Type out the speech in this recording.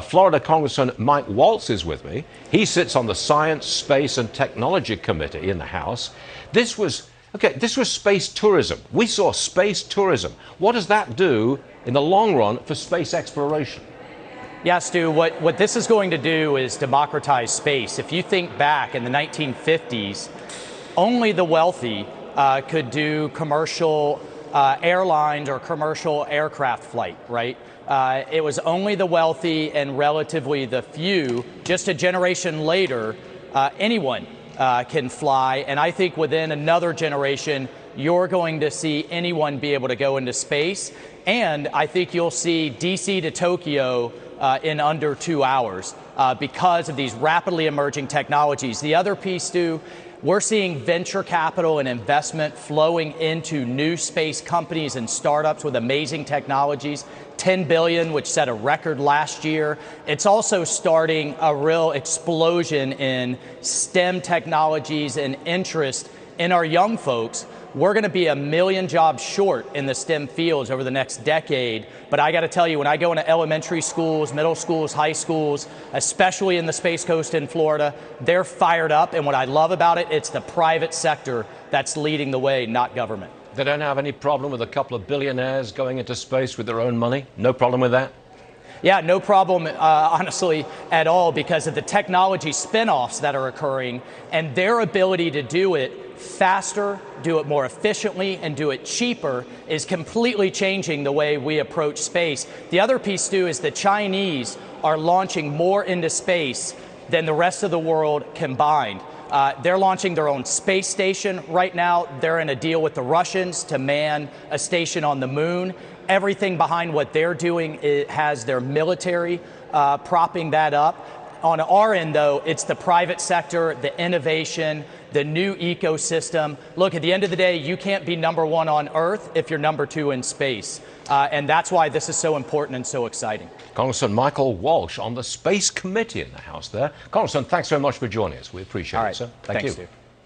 Florida Congressman Mike Waltz is with me. He sits on the Science, Space and Technology Committee in the House. This was space tourism. We saw space tourism. What does that do in the long run for space exploration? Yeah, Stu, what this is going to do is democratize space. If you think back in the 1950s, only the wealthy could do commercial airlines or commercial aircraft flight, right? It was only the wealthy and relatively the few. Just a generation later, anyone can fly. And I think within another generation, you're going to see anyone be able to go into space. And I think you'll see DC to Tokyo in under 2 hours because of these rapidly emerging technologies. The other piece, Stu, we're seeing venture capital and investment flowing into new space companies and startups with amazing technologies. 10 billion, which set a record last year. It's also starting a real explosion in STEM technologies and interest in our young folks. We're going to be 1 million jobs short in the STEM fields over the next decade. But I got to tell you, when I go into elementary schools, middle schools, high schools, especially in the Space Coast in Florida, they're fired up. And what I love about it, it's the private sector that's leading the way, not government. They don't have any problem with a couple of billionaires going into space with their own money? No problem with that? Yeah, no problem, honestly, at all, because of the technology spin-offs that are occurring and their ability to do it faster, do it more efficiently, and do it cheaper is completely changing the way we approach space. The other piece, too, is the Chinese are launching more into space than the rest of the world combined. They're launching their own space station right now. They're in a deal with the Russians to man a station on the moon. Everything behind what they're doing, it has their military propping that up. On our end, though, it's the private sector, the innovation, the new ecosystem. Look, at the end of the day, you can't be #1 on Earth if you're #2 in space. And that's why this is so important and so exciting. Congressman Michael Walsh on the Space Committee in the House there. Congressman, thanks very much for joining us. We appreciate it, sir. Thank you. Stu.